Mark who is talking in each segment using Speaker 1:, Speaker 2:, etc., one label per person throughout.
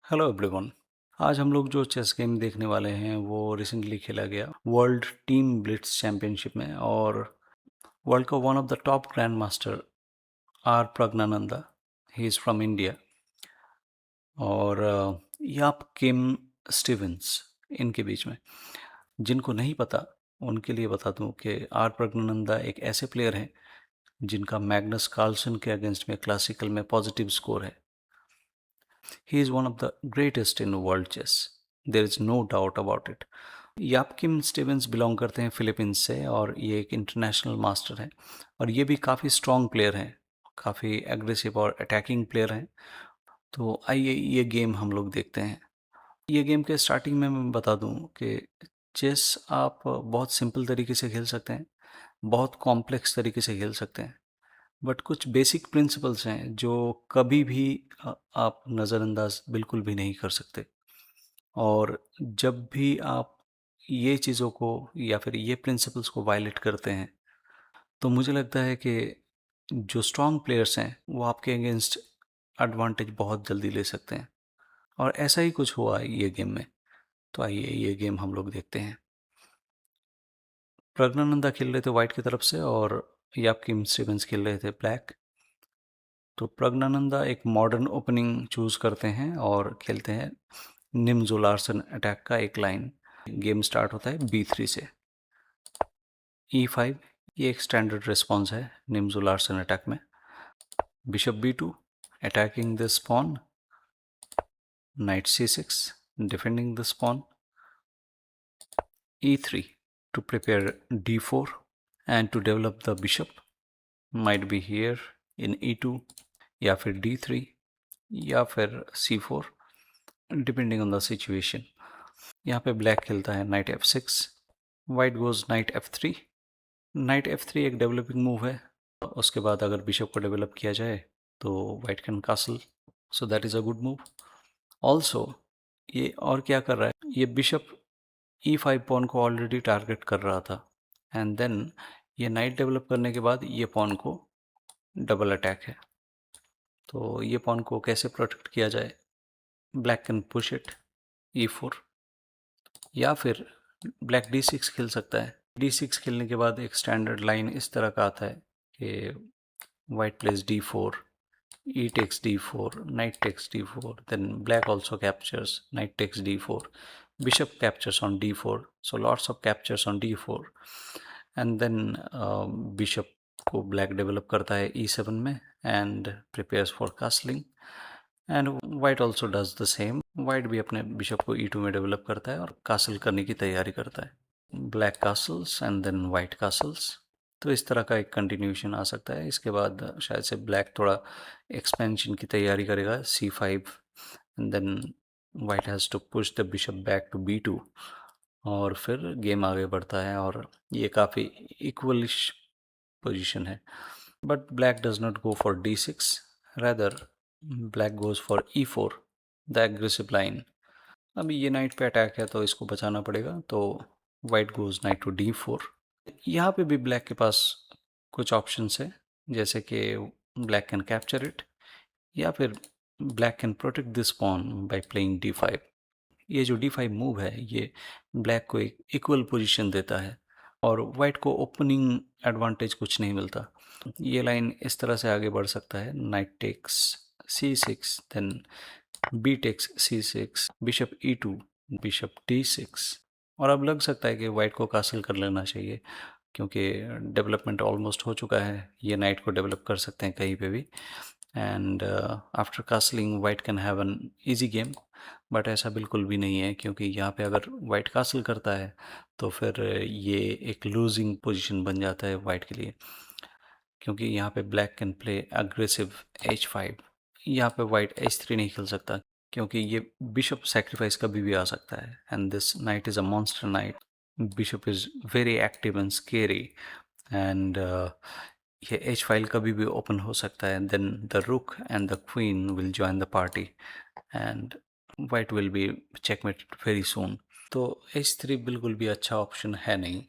Speaker 1: Hello everyone. आज हम लोग जो चेस गेम देखने वाले हैं वो रिसेंटली खेला गया वर्ल्ड टीम ब्लिट्स चैंपियनशिप में, और वर्ल्ड का one of the top grandmaster R Praggnanandhaa, he is from India, और याप किम स्टीवेंस इनके बीच में। जिनको नहीं पता उनके लिए बता दूं कि आर प्रज्ञानंदा एक ऐसे प्लेयर हैं जिनका मैग्नस कार्लसन के अगेंस्ट में क्लासिकल में पॉजिटिव स्कोर है। He is one of the greatest in world chess. There is no doubt about it. यापकिम स्टीवेंस बिलोंग करते हैं फिलीपींस से, और ये एक इंटरनेशनल मास्टर हैं, और ये भी काफ़ी स्ट्रॉन्ग प्लेयर हैं, काफ़ी एग्रेसिव और अटैकिंग प्लेयर हैं। तो आइए ये गेम हम लोग देखते हैं। ये गेम के स्टार्टिंग में मैं बता दूं कि चेस आप बहुत सिंपल तरीके से खेल सकते हैं, बहुत कॉम्प्लेक्स तरीके से खेल सकते हैं, बट कुछ बेसिक प्रिंसिपल्स हैं जो कभी भी आप नज़रअंदाज बिल्कुल भी नहीं कर सकते। और जब भी आप ये चीज़ों को या फिर ये प्रिंसिपल्स को वायलेट करते हैं, तो मुझे लगता है कि जो स्ट्रॉन्ग प्लेयर्स हैं वो आपके अगेंस्ट एडवांटेज बहुत जल्दी ले सकते हैं, और ऐसा ही कुछ हुआ ये गेम में। तो आइए ये गेम हम लोग देखते हैं। प्रज्ञानंदा खेल रहे थे वाइट की तरफ से, और यापकिम स्टीवेंस खेल रहे थे ब्लैक। तो प्रज्ञानंदा एक मॉडर्न ओपनिंग चूज करते हैं और खेलते हैं निम्जो लार्सन अटैक का एक लाइन। गेम स्टार्ट होता है B3 से। E5, ये एक स्टैंडर्ड रिस्पॉन्स है निम्जो लार्सन अटैक में। Bishop B2, attacking the pawn. Knight C6, defending this pawn. E3, to prepare D4 and to develop the bishop, might be here in E2 या फिर D3 या फिर C4, depending on the situation. यहाँ पे black खेलता है night F6, white goes night F3। Night F3 एक developing move है। उसके बाद अगर बिशप को डेवलप किया जाए तो white can castle, so that is a good move. Also ये और क्या कर रहा है, ये बिशप E5 पॉन को ऑलरेडी टारगेट कर रहा था, एंड देन ये नाइट डेवलप करने के बाद ये पॉन को डबल अटैक है। तो ये पॉन को कैसे प्रोटेक्ट किया जाए, black can push it E4, या फिर ब्लैक D6 खेल सकता है। D6 खेलने के बाद एक स्टैंडर्ड लाइन इस तरह का आता है कि white place D4, e takes d4, knight takes d4, then black also captures, knight takes d4, bishop captures on d4, so lots of captures on d4, and then bishop को black develop करता है e7 में and prepares for castling, and white also does the same. white भी अपने bishop को e2 में develop करता है और castle करने की तैयारी करता है। black castles and then white castles, तो इस तरह का एक कंटिन्यूशन आ सकता है। इसके बाद शायद से ब्लैक थोड़ा एक्सपेंशन की तैयारी करेगा C5, and then white has to push the bishop back to B2, और फिर गेम आगे बढ़ता है, और ये काफ़ी इक्वलिश पोजीशन है। But black does not go for D6, rather black goes for E4, the aggressive line. अभी ये नाइट पे अटैक है तो इसको बचाना पड़ेगा, तो white goes night to D4। यहाँ पे भी ब्लैक के पास कुछ ऑप्शंस है, जैसे कि ब्लैक कैन कैप्चर इट, या फिर black can protect this pawn by playing D5। ये जो D5 मूव है ये ब्लैक को एक इक्वल पोजीशन देता है, और वाइट को ओपनिंग एडवांटेज कुछ नहीं मिलता। ये लाइन इस तरह से आगे बढ़ सकता है, knight takes C6, then B takes C6, bishop E2, bishop D6, और अब लग सकता है कि वाइट को कासल कर लेना चाहिए, क्योंकि डेवलपमेंट ऑलमोस्ट हो चुका है। ये नाइट को डेवलप कर सकते हैं कहीं पे भी, and after castling white can have an easy game. But ऐसा बिल्कुल भी नहीं है, क्योंकि यहाँ पे अगर वाइट कासल करता है तो फिर ये एक लूजिंग पोजीशन बन जाता है वाइट के लिए, क्योंकि यहाँ पे black can play aggressive H5। यहाँ पे वाइट H3 नहीं खेल सकता, क्योंकि ये बिशप सेक्रीफाइस कभी भी आ सकता है, and this night is a monster night. Bishop is very active and scary, and ये H फाइल कभी भी ओपन हो सकता है, देन द रुक and the queen will join the party, and white will be checkmate very soon. तो H3 बिल्कुल भी अच्छा ऑप्शन है नहीं।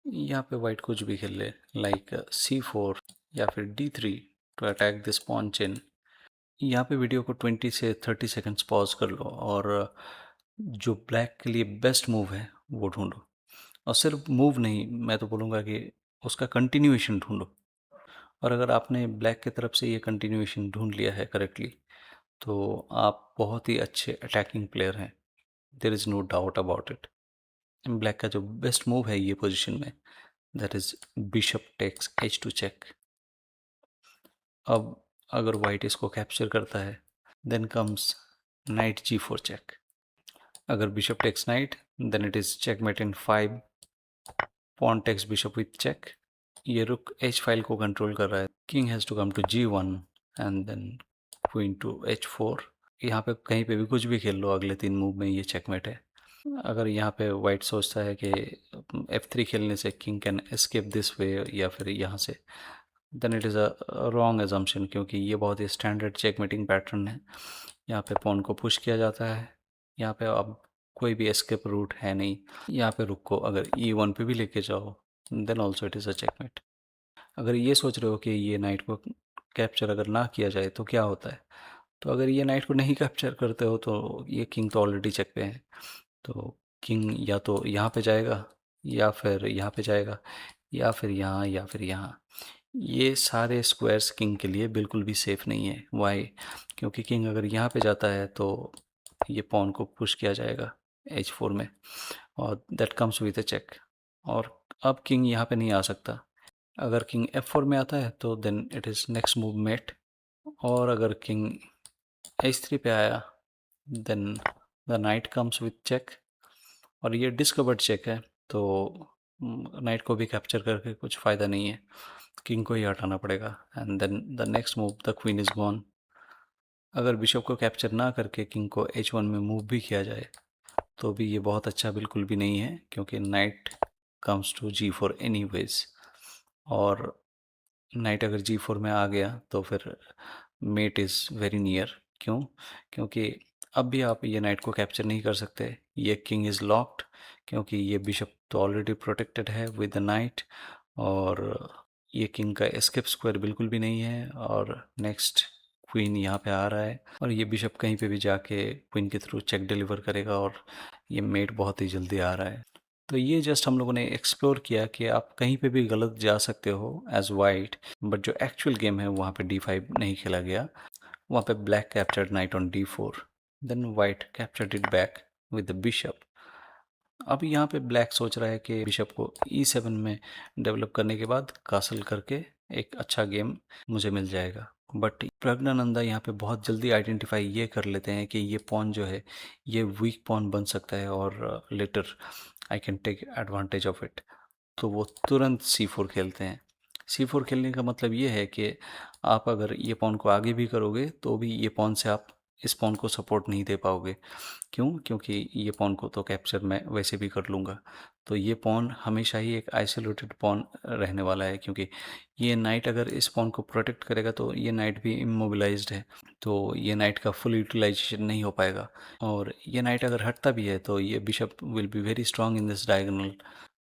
Speaker 1: यहाँ पे वाइट कुछ भी खेल ले, लाइक C4 या फिर D3 to attack this pawn chain, यहाँ पे वीडियो को 20 से 30 सेकंड्स पॉज कर लो और जो ब्लैक के लिए बेस्ट मूव है वो ढूंढो। और सिर्फ मूव नहीं, मैं तो बोलूँगा कि उसका कंटिन्यूएशन ढूंढो। और अगर आपने ब्लैक की तरफ से ये कंटिन्यूएशन ढूंढ लिया है करेक्टली, तो आप बहुत ही अच्छे अटैकिंग प्लेयर हैं। There is no doubt about it. Black का जो बेस्ट मूव है ये पोजीशन में, that is bishop takes h2 check. अब अगर वाइट इसको कैप्चर करता है, then comes knight g4 check. अगर bishop takes knight, then it is checkmate in 5, pawn takes bishop with check. ये रुक h फाइल को कंट्रोल कर रहा है। King has to come to g1 and then queen to h4। यहाँ पे कहीं पे भी कुछ भी खेल लो, अगले 3 मूव में ये चेकमेट है। अगर यहाँ पे वाइट सोचता है कि f3 खेलने से king can escape this way या फिर यहाँ से, then it is a wrong assumption, क्योंकि ये बहुत ही स्टैंडर्ड चेकमेटिंग पैटर्न है। यहाँ पे पॉन को पुश किया जाता है, यहाँ पे अब कोई भी एस्केप रूट है नहीं। यहाँ पे रुक को अगर e1 पे भी लेके जाओ, then also it is a checkmate. अगर ये सोच रहे हो कि ये नाइट को कैप्चर अगर ना किया जाए तो क्या होता है, तो अगर ये नाइट को नहीं कैप्चर करते हो तो ये किंग तो ऑलरेडी चेक पे है। तो किंग या तो यहाँ पे जाएगा, या फिर यहाँ पे जाएगा, या फिर यहाँ, या फिर यहाँ। ये सारे स्क्वायर्स किंग के लिए बिल्कुल भी सेफ़ नहीं है। वाई? क्योंकि किंग अगर यहाँ पे जाता है तो ये पॉन को पुश किया जाएगा h4 में, और that comes with a check. और अब किंग यहाँ पे नहीं आ सकता। अगर किंग f4 में आता है तो then it is next move mate. और अगर किंग h3 पे आया, then the knight comes with check. और ये डिस्कवर्ड चेक है, तो नाइट को भी कैप्चर करके कुछ फ़ायदा नहीं है, किंग को ही हटाना पड़ेगा। And then the next move the queen is gone. अगर बिशप को कैप्चर ना करके किंग को h1 में मूव भी किया जाए तो भी ये बहुत अच्छा बिल्कुल भी नहीं है, क्योंकि knight comes to g4 anyways. और नाइट अगर g4 में आ गया तो फिर मेट इज़ वेरी नियर। क्यों? क्योंकि अब भी आप ये नाइट को कैप्चर नहीं कर सकते, ये किंग इज़ लॉक्ड, क्योंकि ये बिशप तो ऑलरेडी प्रोटेक्टेड है विद द नाइट। और ये किंग का एस्केप स्क्वायर बिल्कुल भी नहीं है। और नेक्स्ट क्वीन यहाँ पे आ रहा है, और ये बिशप कहीं पे भी जाके क्वीन के थ्रू चेक डिलीवर करेगा, और ये मेट बहुत ही जल्दी आ रहा है। तो ये जस्ट हम लोगों ने एक्सप्लोर किया कि आप कहीं पे भी गलत जा सकते हो एज वाइट, बट जो एक्चुअल गेम है वहाँ पे d5 नहीं खेला गया। वहाँ पे black captured knight on d4, then white captured it back with the bishop. अब यहाँ पे ब्लैक सोच रहा है कि बिशप को e7 में डेवलप करने के बाद कासल करके एक अच्छा गेम मुझे मिल जाएगा। बट प्रज्ञानंदा यहाँ पे बहुत जल्दी आइडेंटिफाई ये कर लेते हैं कि ये पॉन जो है ये वीक पॉन बन सकता है, और later I can take advantage of it. तो वो तुरंत c4 खेलते हैं। c4 खेलने का मतलब ये है कि आप अगर ये पॉन को आगे भी करोगे तो भी ये पॉन से आप इस पॉन को सपोर्ट नहीं दे पाओगे। क्यों? क्योंकि ये पॉन को तो कैप्चर मैं वैसे भी कर लूँगा। तो ये पॉन हमेशा ही एक आइसोलेटेड पॉन रहने वाला है, क्योंकि ये नाइट अगर इस पॉन को प्रोटेक्ट करेगा तो ये नाइट भी इमोबिलाइज्ड है, तो ये नाइट का फुल यूटिलाइजेशन नहीं हो पाएगा। और ये नाइट अगर हटता भी है तो ये bishop will be very strong in this diagonal.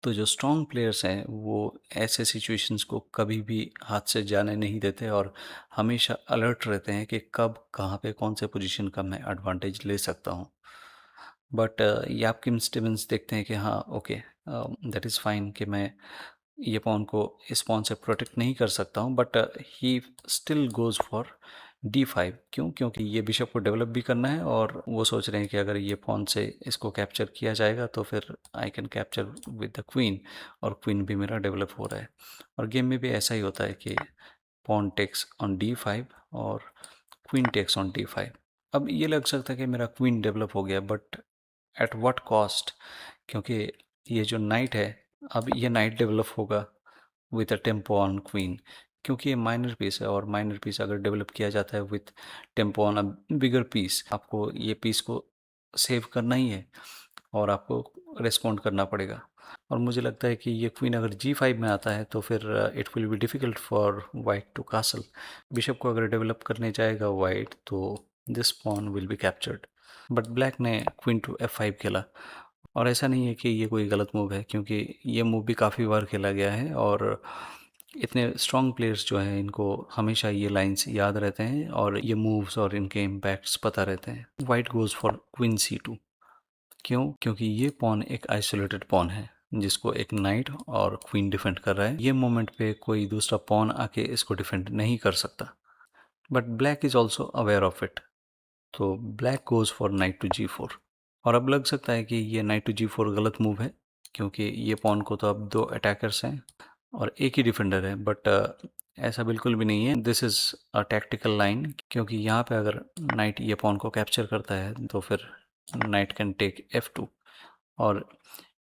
Speaker 1: तो जो स्ट्रॉन्ग प्लेयर्स हैं वो ऐसे सिचुएशंस को कभी भी हाथ से जाने नहीं देते, और हमेशा अलर्ट रहते हैं कि कब कहाँ पे कौन से पोजीशन का मैं एडवांटेज ले सकता हूँ। बट यापकिन स्टीवेंस देखते हैं कि हाँ ओके, दैट इज़ फाइन कि मैं ये पॉन को इस पॉन से प्रोटेक्ट नहीं कर सकता हूँ, but he still goes for d5। क्यों? क्योंकि ये बिशप को डेवलप भी करना है, और वो सोच रहे हैं कि अगर ये पॉन से इसको कैप्चर किया जाएगा तो फिर I can capture with the queen, और क्वीन भी मेरा डेवलप हो रहा है। और गेम में भी ऐसा ही होता है कि पॉन टेक्स ऑन d5 और क्वीन टेक्स ऑन d5। अब ये लग सकता है कि मेरा क्वीन डेवलप हो गया, बट एट व्हाट कॉस्ट? क्योंकि ये जो नाइट है, अब ये नाइट डेवलप होगा with a tempo on queen, क्योंकि ये माइनर पीस है, और माइनर पीस अगर डेवलप किया जाता है with tempo on a bigger piece, आपको ये पीस को सेव करना ही है और आपको रिस्पॉन्ड करना पड़ेगा। और मुझे लगता है कि ये क्वीन अगर g5 में आता है तो फिर it will be difficult for white to castle. Bishop को अगर डेवलप करने जाएगा वाइट तो this pawn will be captured. But black ने क्वीन टू f5 खेला, और ऐसा नहीं है कि ये कोई गलत मूव है, क्योंकि ये मूव भी काफ़ी बार खेला गया है, और इतने स्ट्रॉन्ग प्लेयर्स जो हैं इनको हमेशा ये लाइंस याद रहते हैं और ये मूव्स और इनके इम्पैक्ट्स पता रहते हैं। White goes for queen C2। क्यों? क्योंकि ये पॉन एक आइसोलेटेड पॉन है जिसको एक नाइट और क्वीन डिफेंड कर रहा है। ये मोमेंट पे कोई दूसरा पॉन आके इसको डिफेंड नहीं कर सकता। But black is also aware of it. तो black goes for knight to G4। और अब लग सकता है कि ये नाइट टू G4 गलत मूव है, क्योंकि ये पॉन को तो अब दो अटैकर्स हैं और एक ही डिफेंडर है। बट ऐसा बिल्कुल भी नहीं है। This is a tactical line, क्योंकि यहाँ पे अगर नाइट ये पॉन को कैप्चर करता है तो फिर नाइट कैन टेक F2 और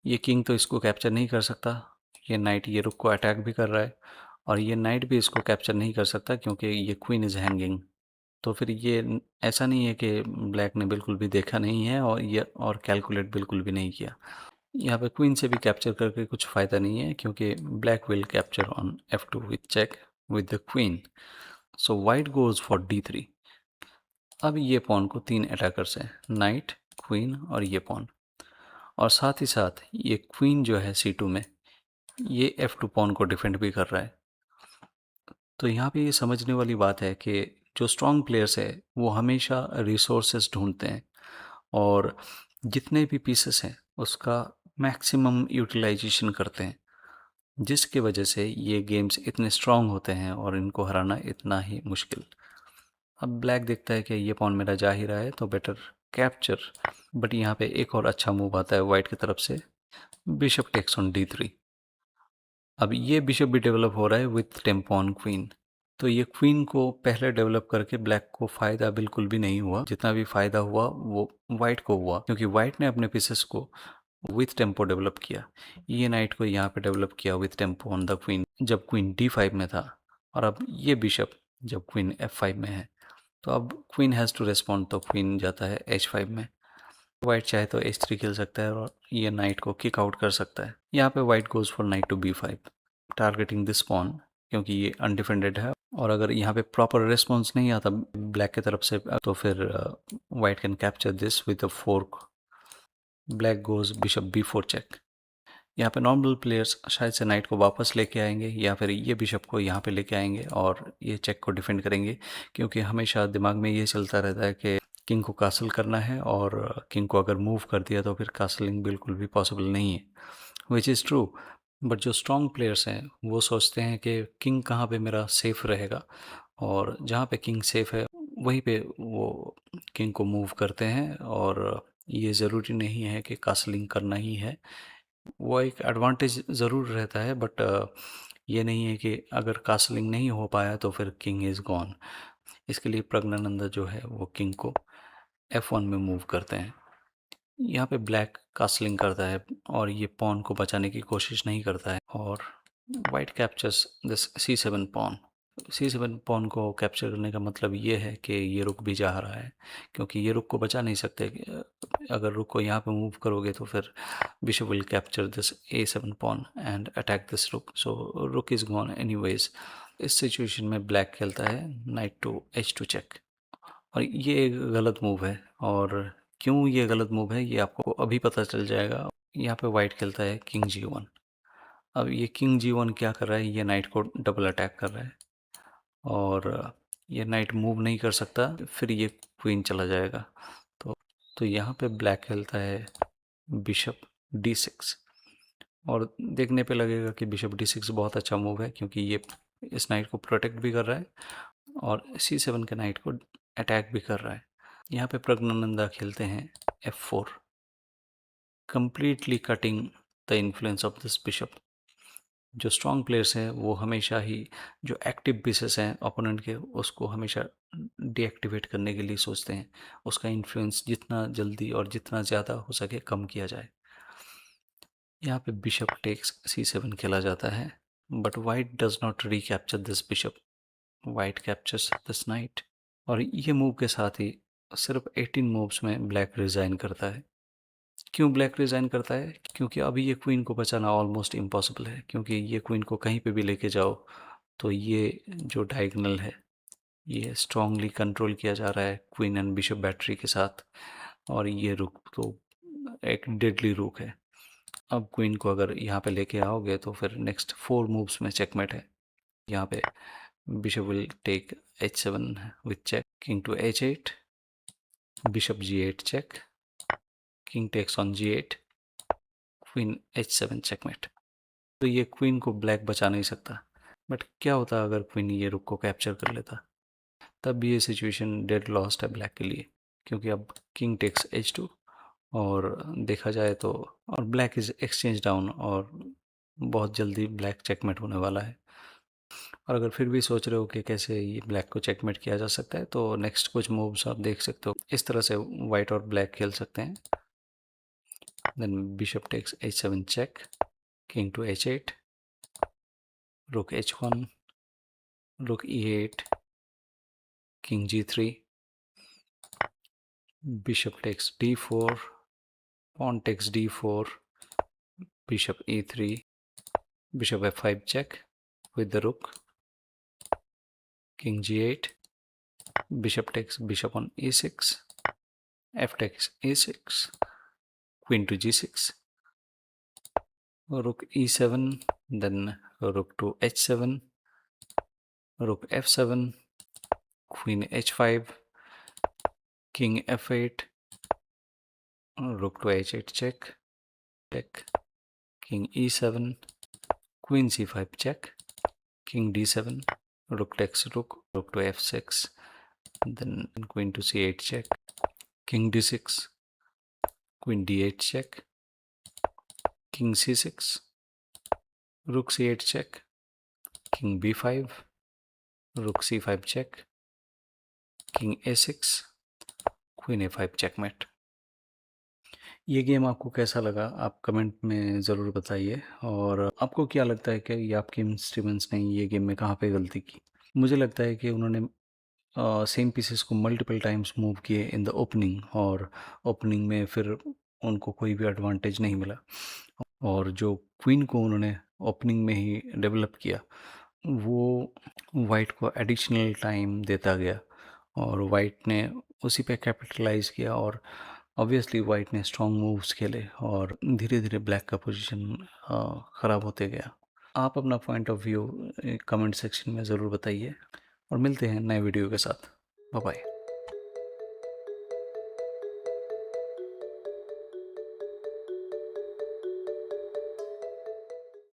Speaker 1: ये किंग तो इसको कैप्चर नहीं कर सकता। ये नाइट ये रुक को अटैक भी कर रहा है और ये नाइट भी इसको कैप्चर नहीं कर सकता क्योंकि ये क्वीन इज़ हैंगिंग। तो फिर ये ऐसा नहीं है कि ब्लैक ने बिल्कुल भी देखा नहीं है और ये और कैलकुलेट बिल्कुल भी नहीं किया। यहाँ पे क्वीन से भी कैप्चर करके कुछ फ़ायदा नहीं है, क्योंकि black will capture on F2 with check with the queen. So white goes for D3। अब ये पॉन को तीन अटैकर्स हैं, नाइट, क्वीन और ये पॉन। और साथ ही साथ ये क्वीन जो है C2 में, ये F2 पॉन को डिफेंड भी कर रहा है। तो यहाँ पे ये समझने वाली बात है कि जो स्ट्रॉन्ग प्लेयर्स है वो हमेशा रिसोर्सेज ढूंढते हैं और जितने भी पीसेस हैं उसका मैक्सिमम यूटिलाइजेशन करते हैं, जिसकी वजह से ये गेम्स इतने स्ट्रॉन्ग होते हैं और इनको हराना इतना ही मुश्किल। अब ब्लैक देखता है कि ये पॉन मेरा जा ही रहा है तो बेटर कैप्चर। बट यहाँ पे एक और अच्छा मूव आता है वाइट की तरफ से, बिशप टेक्स ऑन D3। अब ये बिशप भी डेवलप हो रहा है विथ टेम्पो ऑन क्वीन। तो ये क्वीन को पहले डेवलप करके ब्लैक को फ़ायदा बिल्कुल भी नहीं हुआ। जितना भी फ़ायदा हुआ वो वाइट को हुआ, क्योंकि वाइट ने अपने पीसेस को विथ टेम्पो डेवलप किया। ये नाइट को यहाँ पे डेवलप किया with tempo on the queen जब क्वीन D5 में था, और अब ये बिशप जब क्वीन F5 में है। तो अब क्वीन हैज़ टू रेस्पॉन्ड, तो क्वीन जाता है H5 में। वाइट चाहे तो H3 खेल सकता है और ये नाइट को किक आउट कर सकता है। यहाँ पे white goes for knight to B5 targeting this pawn, क्योंकि ये अनडिफेंडेड है। और अगर यहाँ पे प्रॉपर रिस्पॉन्स नहीं आता ब्लैक की तरफ से तो फिर white can capture this with a fork. Black goes bishop B4 check. यहाँ पे नॉर्मल प्लेयर्स शायद से नाइट को वापस लेके आएंगे या फिर ये बिशप को यहाँ पे लेके आएंगे और ये चेक को डिफेंड करेंगे, क्योंकि हमेशा दिमाग में ये चलता रहता है कि किंग को कासल करना है और किंग को अगर मूव कर दिया तो फिर कासलिंग बिल्कुल भी पॉसिबल नहीं है, विच इज़ ट्रू। बट जो स्ट्रॉन्ग प्लेयर्स हैं वो सोचते हैं कि किंग कहाँ पे मेरा सेफ़ रहेगा, और जहाँ पे किंग सेफ़ है वहीं पे वो किंग को मूव करते हैं। और ये ज़रूरी नहीं है कि कासलिंग करना ही है, वो एक एडवांटेज ज़रूर रहता है। बट ये नहीं है कि अगर कासलिंग नहीं हो पाया तो फिर किंग इज़ गॉन। इसके लिए प्रज्ञानंदा जो है वो किंग को F1 में मूव करते हैं। यहाँ पे ब्लैक कासलिंग करता है और ये पॉन को बचाने की कोशिश नहीं करता है, और white captures this C7 pawn. C7 pawn को कैप्चर करने का मतलब ये है कि ये रुक भी जा रहा है, क्योंकि ये रुक को बचा नहीं सकते। अगर रुक को यहाँ पे मूव करोगे तो फिर bishop will capture this A7 pawn and attack this rook, so rook is gone anyways. इस सिचुएशन में ब्लैक खेलता है नाइट टू H2 चेक, और ये एक गलत मूव है। और क्यों ये गलत मूव है ये आपको अभी पता चल जाएगा। यहाँ पे वाइट खेलता है किंग G1। अब ये किंग G1 क्या कर रहा है, ये नाइट को डबल अटैक कर रहा है और ये नाइट मूव नहीं कर सकता, फिर ये क्वीन चला जाएगा। तो यहाँ पे ब्लैक खेलता है बिशप D6, और देखने पे लगेगा कि बिशप D6 बहुत अच्छा मूव है, क्योंकि ये इस नाइट को प्रोटेक्ट भी कर रहा है और C7 के नाइट को अटैक भी कर रहा है। यहाँ पे प्रज्ञानंदा खेलते हैं F4, completely cutting the influence of this bishop। जो स्ट्रॉन्ग प्लेयर्स हैं वो हमेशा ही जो एक्टिव पीसेस हैं ओपोनेंट के उसको हमेशा डीएक्टिवेट करने के लिए सोचते हैं, उसका इन्फ्लुएंस जितना जल्दी और जितना ज़्यादा हो सके कम किया जाए। यहाँ पे बिशप टेक्स C7 खेला जाता है, but white does not recapture this bishop, white captures this night. और ये मूव के साथ ही सिर्फ 18 मूव्स में ब्लैक रिज़ाइन करता है। क्यों ब्लैक रिज़ाइन करता है? क्योंकि अभी ये क्वीन को बचाना ऑलमोस्ट इम्पॉसिबल है, क्योंकि ये क्वीन को कहीं पे भी लेके जाओ तो ये जो डायगोनल है ये स्ट्रांगली कंट्रोल किया जा रहा है क्वीन एंड बिशप बैटरी के साथ, और ये रुक तो एक डेडली रुक है। अब क्वीन को अगर यहाँ पे लेके आओगे तो फिर नेक्स्ट 4 मूव्स में चेकमेट है। यहाँ पे bishop will take h7 with check, king to h8, bishop g8 check, king takes on g8, queen h7 checkmate। तो ये क्वीन को ब्लैक बचा नहीं सकता, बट क्या होता अगर क्वीन ये रुक को कैप्चर कर लेता? तब भी ये सिचुएशन डेड लॉस्ट है ब्लैक के लिए, क्योंकि अब किंग टेक्स h2 और देखा जाए तो, और ब्लैक इज एक्सचेंज डाउन और बहुत जल्दी ब्लैक चेकमेट होने वाला है। और अगर फिर भी सोच रहे हो कि कैसे ये ब्लैक को चेकमेट किया जा सकता है, तो नेक्स्ट कुछ मूव्स आप देख सकते हो। इस तरह से वाइट और ब्लैक खेल सकते हैं। Then bishop takes h7 check, king to h8, rook h1, रुक e8, king g3, bishop takes d4, pawn takes d4, bishop e3, bishop f5 check with the rook, king g8, bishop takes bishop on e6, f takes e6, queen to g6, rook e7, then rook to h7, rook f7, queen h5, king f8, rook to h8 check, check, king e7, queen c5 check, king d7, rook takes rook, rook to f6, then queen to c8 check, king d6, queen d8 check, king c6, rook c8 check, king b5, rook c5 check, king a6, queen a5 checkmate। ये game आपको कैसा लगा आप comment में ज़रूर बताइए, और आपको क्या लगता है कि याप किम स्टीवंस ने ये गेम में कहाँ पे गलती की? मुझे लगता है कि उन्होंने सेम पीसेस को मल्टीपल टाइम्स मूव किए इन द ओपनिंग, और ओपनिंग में फिर उनको कोई भी एडवांटेज नहीं मिला, और जो क्वीन को उन्होंने ओपनिंग में ही डेवलप किया वो वाइट को एडिशनल टाइम देता गया, और वाइट ने उसी पे कैपिटलाइज किया, और ऑब्वियसली वाइट ने स्ट्रॉन्ग मूव्स खेले और धीरे धीरे ब्लैक का पोजीशन ख़राब होते गया। आप अपना point of view comment section में ज़रूर बताइए, और मिलते हैं नए वीडियो के साथ। Bye bye.